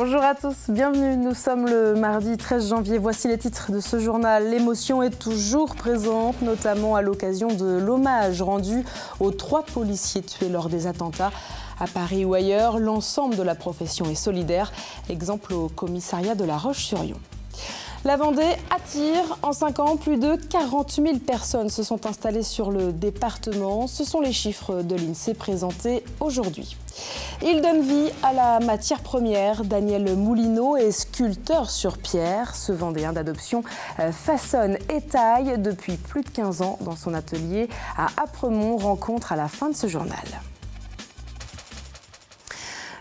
Bonjour à tous, bienvenue. Nous sommes le mardi 13 janvier. Voici les titres de ce journal. L'émotion est toujours présente, notamment à l'occasion de l'hommage rendu aux 3 policiers tués lors des attentats. À Paris ou ailleurs, l'ensemble de la profession est solidaire. Exemple au commissariat de La Roche-sur-Yon. La Vendée attire. En 5 ans, plus de 40 000 personnes se sont installées sur le département. Ce sont les chiffres de l'INSEE présentés aujourd'hui. Il donne vie à la matière première. Daniel Moulineau est sculpteur sur pierre. Ce Vendéen d'adoption façonne et taille depuis plus de 15 ans dans son atelier à Apremont. Rencontre à la fin de ce journal.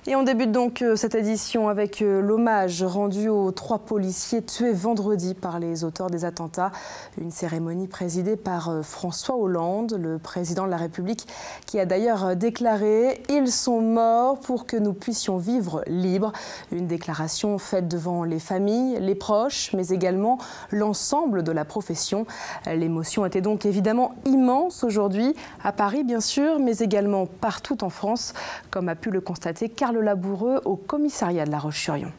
Et on débute donc cette édition avec l'hommage rendu aux 3 policiers tués vendredi par les auteurs des attentats. Une cérémonie présidée par François Hollande, le président de la République, qui a d'ailleurs déclaré « Ils sont morts pour que nous puissions vivre libres ». Une déclaration faite devant les familles, les proches, mais également l'ensemble de la profession. L'émotion était donc évidemment immense aujourd'hui, à Paris bien sûr, mais également partout en France, comme a pu le constater Carl Laboureux au commissariat de La Roche-sur-Yon.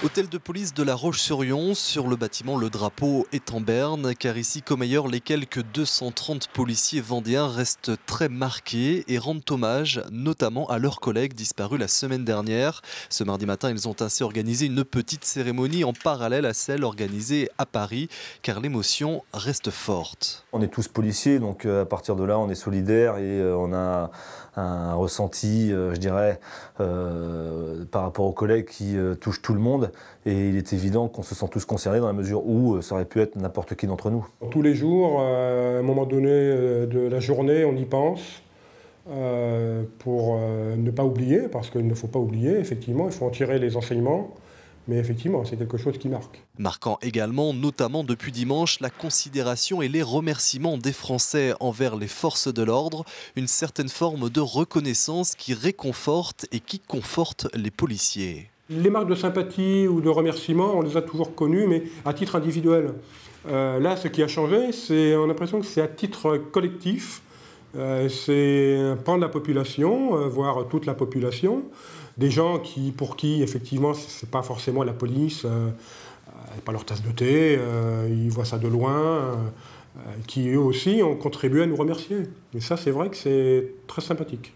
Hôtel de police de La Roche-sur-Yon, sur le bâtiment le drapeau est en berne, car ici comme ailleurs les quelques 230 policiers vendéens restent très marqués et rendent hommage notamment à leurs collègues disparus la semaine dernière. Ce mardi matin, ils ont ainsi organisé une petite cérémonie en parallèle à celle organisée à Paris, car l'émotion reste forte. On est tous policiers, donc à partir de là on est solidaires et on a un ressenti, je dirais, par rapport aux collègues qui touchent tout le monde. Et il est évident qu'on se sent tous concernés dans la mesure où ça aurait pu être n'importe qui d'entre nous. Tous les jours, à un moment donné de la journée, on y pense pour ne pas oublier, parce qu'il ne faut pas oublier, effectivement, il faut en tirer les enseignements. Mais effectivement, c'est quelque chose qui marque. Marquant également, notamment depuis dimanche, la considération et les remerciements des Français envers les forces de l'ordre. Une certaine forme de reconnaissance qui réconforte et qui conforte les policiers. Les marques de sympathie ou de remerciement, on les a toujours connues, mais à titre individuel. Là, ce qui a changé, on a l'impression que c'est à titre collectif. C'est un pan de la population, voire toute la population. Des gens pour qui, effectivement, ce n'est pas forcément la police, pas leur tasse de thé, ils voient ça de loin, qui eux aussi ont contribué à nous remercier. Et ça, c'est vrai que c'est très sympathique.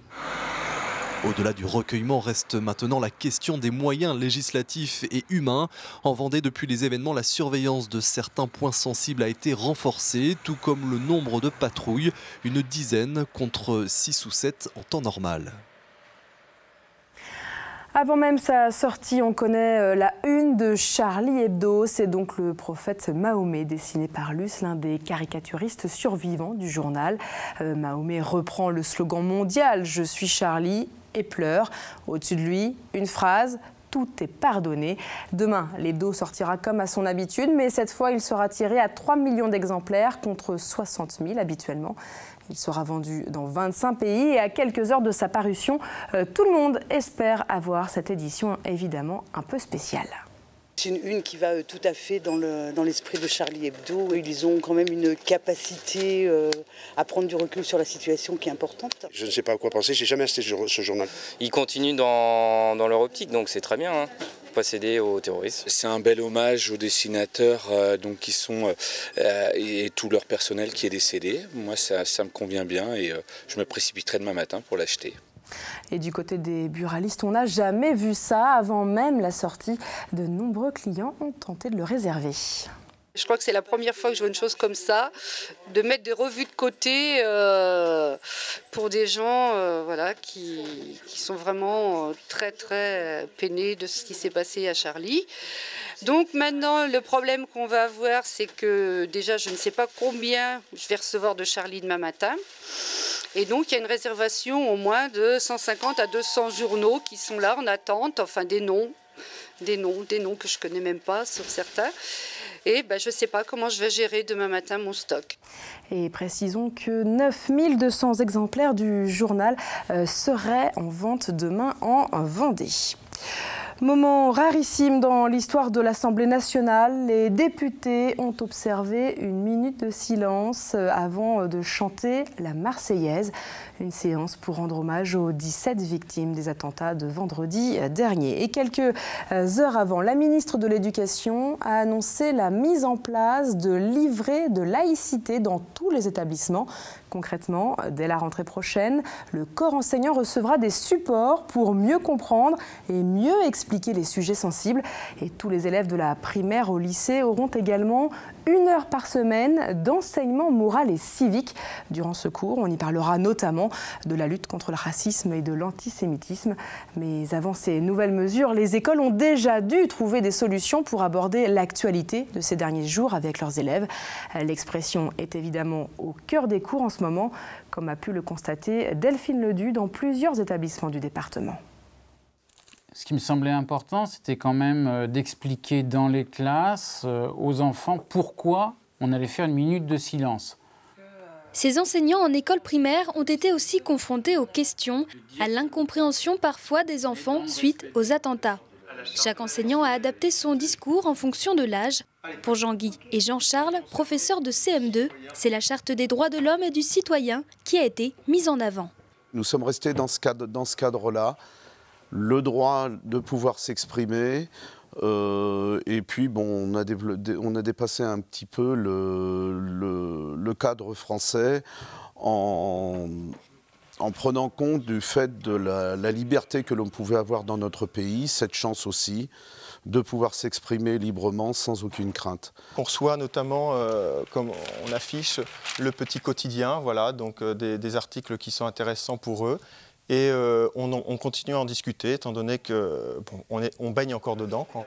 Au-delà du recueillement reste maintenant la question des moyens législatifs et humains. En Vendée, depuis les événements, la surveillance de certains points sensibles a été renforcée, tout comme le nombre de patrouilles, une dizaine contre 6 ou 7 en temps normal. Avant même sa sortie, on connaît la une de Charlie Hebdo. C'est donc le prophète Mahomet, dessiné par Luce, l'un des caricaturistes survivants du journal. Mahomet reprend le slogan mondial « Je suis Charlie » et pleure. Au-dessus de lui, une phrase « Tout est pardonné ». Demain, l'hebdo sortira comme à son habitude, mais cette fois, il sera tiré à 3 millions d'exemplaires contre 60 000 habituellement. Il sera vendu dans 25 pays et à quelques heures de sa parution, tout le monde espère avoir cette édition évidemment un peu spéciale. C'est une qui va tout à fait dans l'esprit de Charlie Hebdo. Ils ont quand même une capacité à prendre du recul sur la situation qui est importante. Je ne sais pas à quoi penser, j'ai jamais acheté ce journal. Ils continuent dans leur optique, donc c'est très bien. Hein. Pas céder aux terroristes. C'est un bel hommage aux dessinateurs qui sont et tout leur personnel qui est décédé. Moi, ça me convient bien et je me précipiterai demain matin pour l'acheter. Et du côté des buralistes, on n'a jamais vu ça. Avant même la sortie, de nombreux clients ont tenté de le réserver. Je crois que c'est la première fois que je vois une chose comme ça, de mettre des revues de côté pour des gens voilà, qui sont vraiment très très peinés de ce qui s'est passé à Charlie. Donc maintenant, le problème qu'on va avoir, c'est que déjà, je ne sais pas combien je vais recevoir de Charlie demain matin. Et donc, il y a une réservation au moins de 150 à 200 journaux qui sont là en attente, enfin des noms que je ne connais même pas sur certains. Et je ne sais pas comment je vais gérer demain matin mon stock. Et précisons que 9200 exemplaires du journal seraient en vente demain en Vendée. Moment rarissime dans l'histoire de l'Assemblée nationale. Les députés ont observé une minute de silence avant de chanter la Marseillaise. Une séance pour rendre hommage aux 17 victimes des attentats de vendredi dernier. Et quelques heures avant, la ministre de l'Éducation a annoncé la mise en place de livrets de laïcité dans tous les établissements. Concrètement, dès la rentrée prochaine, le corps enseignant recevra des supports pour mieux comprendre et mieux expliquer les sujets sensibles. Et tous les élèves de la primaire au lycée auront également 1 heure par semaine d'enseignement moral et civique. Durant ce cours, on y parlera notamment de la lutte contre le racisme et de l'antisémitisme. Mais avant ces nouvelles mesures, les écoles ont déjà dû trouver des solutions pour aborder l'actualité de ces derniers jours avec leurs élèves. L'expression est évidemment au cœur des cours en ce moment, comme a pu le constater Delphine Ledu dans plusieurs établissements du département. Ce qui me semblait important, c'était quand même d'expliquer dans les classes aux enfants pourquoi on allait faire une minute de silence. Ces enseignants en école primaire ont été aussi confrontés aux questions, à l'incompréhension parfois des enfants suite aux attentats. Chaque enseignant a adapté son discours en fonction de l'âge. Pour Jean-Guy et Jean-Charles, professeurs de CM2, c'est la charte des droits de l'homme et du citoyen qui a été mise en avant. Nous sommes restés dans ce cadre-là, le droit de pouvoir s'exprimer, et puis bon, on a dépassé un petit peu le cadre français en prenant compte du fait de la liberté que l'on pouvait avoir dans notre pays, cette chance aussi de pouvoir s'exprimer librement sans aucune crainte. On reçoit notamment, comme on affiche, le petit quotidien, voilà, donc des articles qui sont intéressants pour eux. Et on continue à en discuter, étant donné que bon, on baigne encore dedans, quoi.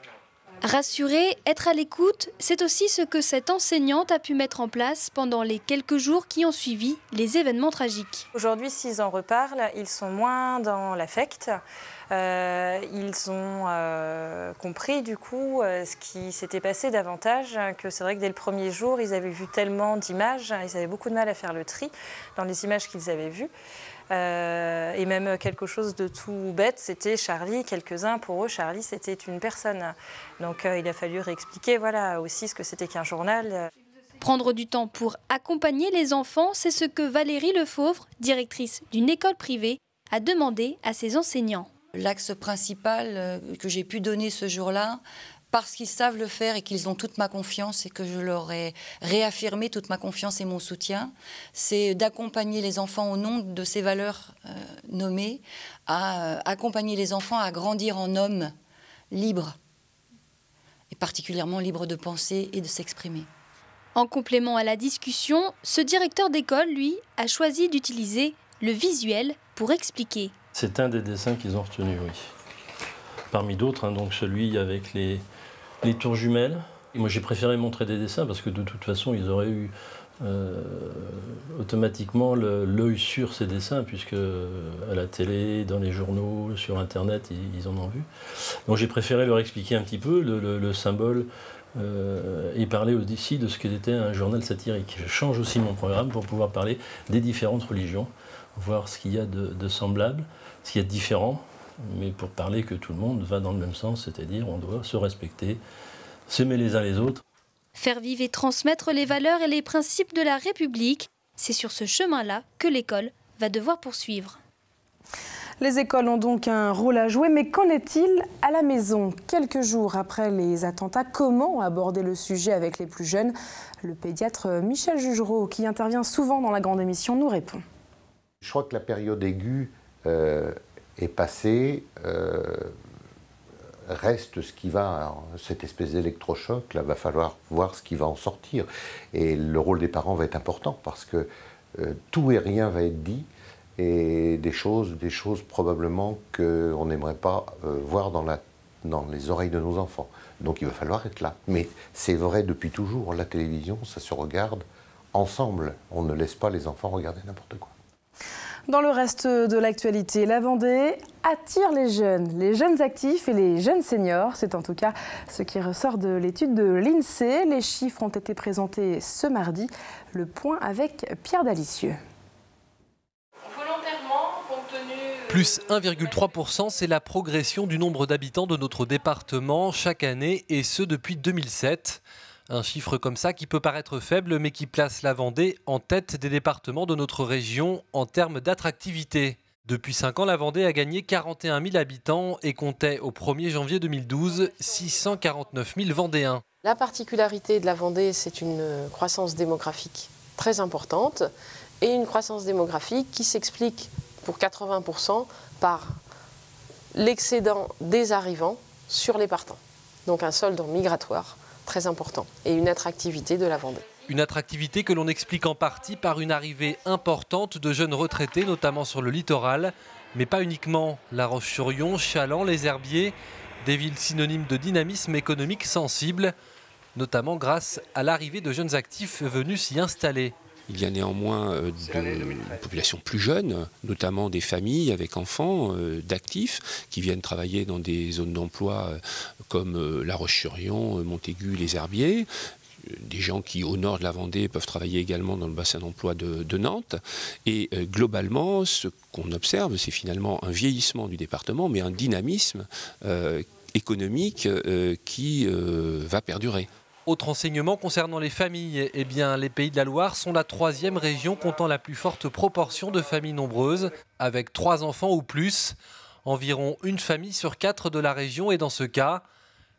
Rassurer, être à l'écoute, c'est aussi ce que cette enseignante a pu mettre en place pendant les quelques jours qui ont suivi les événements tragiques. Aujourd'hui, s'ils en reparlent, ils sont moins dans l'affect. Ils ont compris du coup ce qui s'était passé davantage, que c'est vrai que dès le premier jour, ils avaient vu tellement d'images, ils avaient beaucoup de mal à faire le tri dans les images qu'ils avaient vues. Et même quelque chose de tout bête, c'était Charlie, quelques-uns, pour eux, Charlie, c'était une personne. Donc il a fallu réexpliquer voilà, aussi ce que c'était qu'un journal. Prendre du temps pour accompagner les enfants, c'est ce que Valérie Lefauvre, directrice d'une école privée, a demandé à ses enseignants. L'axe principal que j'ai pu donner ce jour-là, parce qu'ils savent le faire et qu'ils ont toute ma confiance et que je leur ai réaffirmé toute ma confiance et mon soutien, c'est d'accompagner les enfants au nom de ces valeurs nommées, à accompagner les enfants à grandir en hommes libres, et particulièrement libres de penser et de s'exprimer. En complément à la discussion, ce directeur d'école, lui, a choisi d'utiliser le visuel pour expliquer. C'est un des dessins qu'ils ont retenu, oui. Parmi d'autres, hein, donc celui avec les tours jumelles. Et moi, j'ai préféré montrer des dessins parce que de toute façon, ils auraient eu automatiquement l'œil sur ces dessins, puisque à la télé, dans les journaux, sur Internet, ils en ont vu. Donc j'ai préféré leur expliquer un petit peu le symbole et parler aussi de ce qu'était un journal satirique. Je change aussi mon programme pour pouvoir parler des différentes religions, voir ce qu'il y a de semblable, ce qu'il y a de différent, mais pour parler que tout le monde va dans le même sens, c'est-à-dire on doit se respecter, s'aimer les uns les autres. Faire vivre et transmettre les valeurs et les principes de la République, c'est sur ce chemin-là que l'école va devoir poursuivre. Les écoles ont donc un rôle à jouer, mais qu'en est-il à la maison? Quelques jours après les attentats, comment aborder le sujet avec les plus jeunes? Le pédiatre Michel Jugereau, qui intervient souvent dans la grande émission, nous répond. Je crois que la période aiguë est passée, reste ce qui va, alors, cette espèce d'électrochoc, là, va falloir voir ce qui va en sortir. Et le rôle des parents va être important, parce que tout et rien va être dit, et des choses probablement qu'on n'aimerait pas voir dans les oreilles de nos enfants. Donc il va falloir être là. Mais c'est vrai depuis toujours, la télévision, ça se regarde ensemble. On ne laisse pas les enfants regarder n'importe quoi. Dans le reste de l'actualité, la Vendée attire les jeunes actifs et les jeunes seniors. C'est en tout cas ce qui ressort de l'étude de l'INSEE. Les chiffres ont été présentés ce mardi. Le point avec Pierre Dalicieux. Plus 1,3%, c'est la progression du nombre d'habitants de notre département chaque année, et ce depuis 2007. Un chiffre comme ça qui peut paraître faible, mais qui place la Vendée en tête des départements de notre région en termes d'attractivité. Depuis 5 ans, la Vendée a gagné 41 000 habitants et comptait au 1er janvier 2012 649 000 Vendéens. La particularité de la Vendée, c'est une croissance démographique très importante et une croissance démographique qui s'explique pour 80% par l'excédent des arrivants sur les partants. Donc un solde migratoire très important et une attractivité de la Vendée. Une attractivité que l'on explique en partie par une arrivée importante de jeunes retraités, notamment sur le littoral, mais pas uniquement. La Roche-sur-Yon, Chaland, les Herbiers, des villes synonymes de dynamisme économique sensible, notamment grâce à l'arrivée de jeunes actifs venus s'y installer. Il y a néanmoins une population plus jeune, notamment des familles avec enfants, d'actifs, qui viennent travailler dans des zones d'emploi comme La Roche-sur-Yon, Montaigu, les Herbiers. Des gens qui, au nord de la Vendée, peuvent travailler également dans le bassin d'emploi de Nantes. Et globalement, ce qu'on observe, c'est finalement un vieillissement du département, mais un dynamisme économique qui va perdurer. Autre enseignement concernant les familles, eh bien, les Pays de la Loire sont la 3e région comptant la plus forte proportion de familles nombreuses, avec 3 enfants ou plus. Environ une famille sur 4 de la région, et dans ce cas,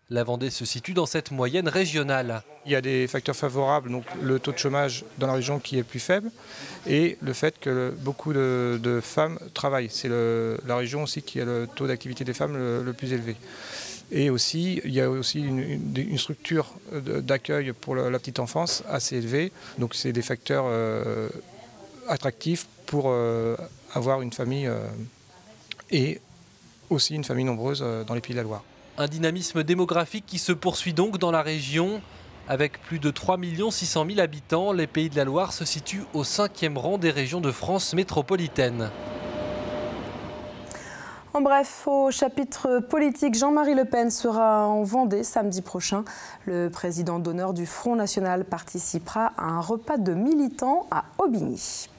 la Vendée se situe dans cette moyenne régionale. Il y a des facteurs favorables, donc le taux de chômage dans la région qui est plus faible et le fait que beaucoup de femmes travaillent. C'est la région aussi qui a le taux d'activité des femmes le plus élevé. Et aussi, il y a aussi une structure d'accueil pour la petite enfance assez élevée. Donc c'est des facteurs attractifs pour avoir une famille et aussi une famille nombreuse dans les Pays de la Loire. Un dynamisme démographique qui se poursuit donc dans la région. Avec plus de 3 600 000 habitants, les Pays de la Loire se situent au 5e rang des régions de France métropolitaine. En bref, au chapitre politique, Jean-Marie Le Pen sera en Vendée samedi prochain. Le président d'honneur du Front National participera à un repas de militants à Aubigny.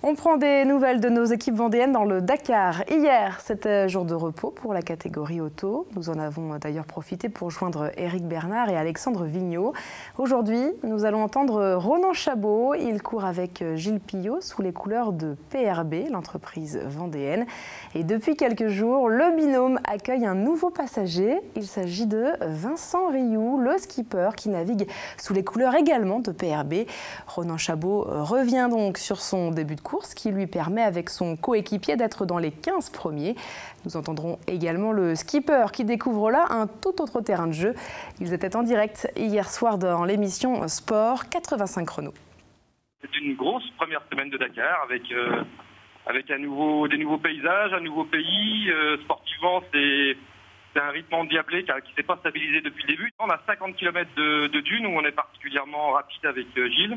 On prend des nouvelles de nos équipes vendéennes dans le Dakar. Hier, c'était jour de repos pour la catégorie auto. Nous en avons d'ailleurs profité pour joindre Éric Bernard et Alexandre Vigneault. Aujourd'hui, nous allons entendre Ronan Chabot. Il court avec Gilles Pillot sous les couleurs de PRB, l'entreprise vendéenne. Et depuis quelques jours, le binôme accueille un nouveau passager. Il s'agit de Vincent Rioux, le skipper qui navigue sous les couleurs également de PRB. Ronan Chabot revient donc sur son début de course qui lui permet avec son coéquipier d'être dans les 15 premiers. Nous entendrons également le skipper qui découvre là un tout autre terrain de jeu. Ils étaient en direct hier soir dans l'émission Sport 85 chrono. C'est une grosse première semaine de Dakar avec des nouveaux paysages, un nouveau pays. Sportivement, c'est un rythme endiablé qui ne s'est pas stabilisé depuis le début. On a 50 km de dunes où on est particulièrement rapide avec Gilles.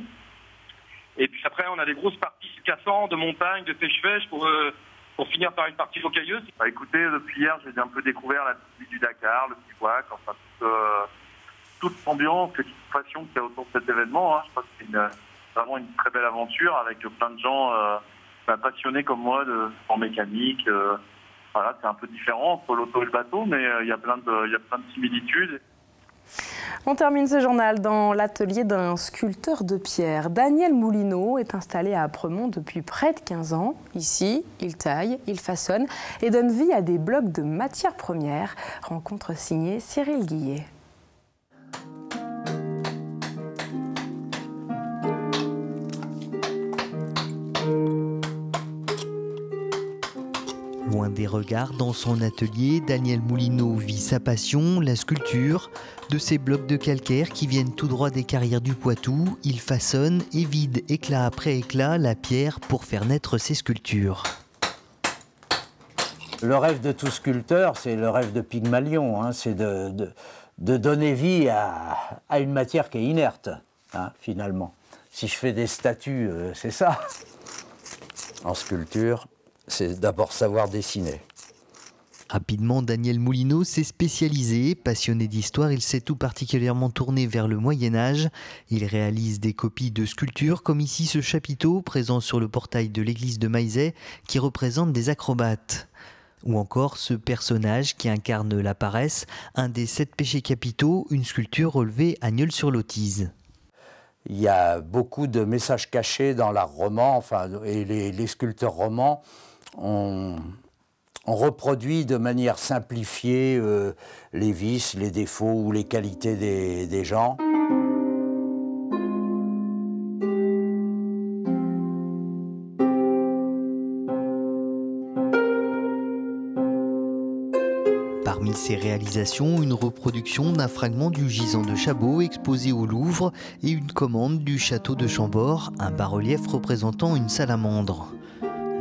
Et puis après, on a des grosses parties cassantes, de montagne, de pêche-fèche pour finir par une partie rocailleuse. Bah, écoutez, depuis hier, j'ai un peu découvert la vie du Dakar, le bivouac, enfin toute l'ambiance, l'excitation qu'il y a autour de cet événement. Je crois que c'est vraiment une très belle aventure avec plein de gens passionnés comme moi de sport mécanique. Voilà, c'est un peu différent entre l'auto et le bateau, mais il y a plein de similitudes. On termine ce journal dans l'atelier d'un sculpteur de pierre. Daniel Moulineau est installé à Apremont depuis près de 15 ans. Ici, il taille, il façonne et donne vie à des blocs de matières premières. Rencontre signée Cyril Guillet. Loin des regards, dans son atelier, Daniel Moulineau vit sa passion, la sculpture. De ces blocs de calcaire qui viennent tout droit des carrières du Poitou, il façonne et vide éclat après éclat la pierre pour faire naître ses sculptures. Le rêve de tout sculpteur, c'est le rêve de Pygmalion, hein, c'est de donner vie à une matière qui est inerte, hein, finalement. Si je fais des statues, c'est ça. En sculpture, c'est d'abord savoir dessiner. Rapidement, Daniel Moulineau s'est spécialisé. Passionné d'histoire, il s'est tout particulièrement tourné vers le Moyen-Âge. Il réalise des copies de sculptures, comme ici ce chapiteau présent sur le portail de l'église de Maizet, qui représente des acrobates. Ou encore ce personnage qui incarne la paresse, un des 7 péchés capitaux, une sculpture relevée à Nieul-sur-Lotise. Il y a beaucoup de messages cachés dans l'art roman, et les sculpteurs romans ont reproduit de manière simplifiée les vices, les défauts ou les qualités des gens. Parmi ses réalisations, une reproduction d'un fragment du gisant de Chabot exposé au Louvre et une commande du château de Chambord, un bas-relief représentant une salamandre.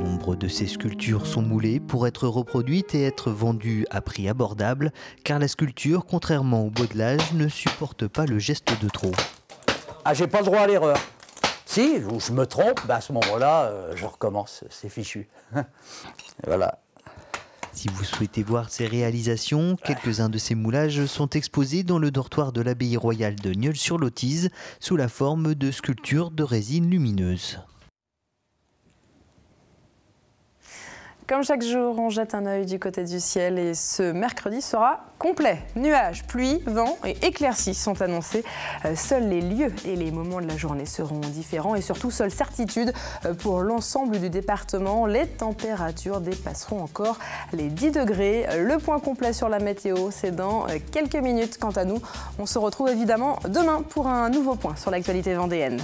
Nombre de ces sculptures sont moulées pour être reproduites et être vendues à prix abordable, car la sculpture, contrairement au modelage, ne supporte pas le geste de trop. Ah, j'ai pas le droit à l'erreur. Si, je me trompe, à ce moment-là, je recommence, c'est fichu. Voilà. Si vous souhaitez voir ces réalisations, quelques-uns de ces moulages sont exposés dans le dortoir de l'abbaye royale de Nieul-sur-Lotise sous la forme de sculptures de résine lumineuse. Comme chaque jour, on jette un œil du côté du ciel et ce mercredi sera complet. Nuages, pluie, vent et éclaircies sont annoncés. Seuls les lieux et les moments de la journée seront différents et surtout, seule certitude pour l'ensemble du département. Les températures dépasseront encore les 10 degrés. Le point complet sur la météo, c'est dans quelques minutes. Quant à nous, on se retrouve évidemment demain pour un nouveau point sur l'actualité vendéenne.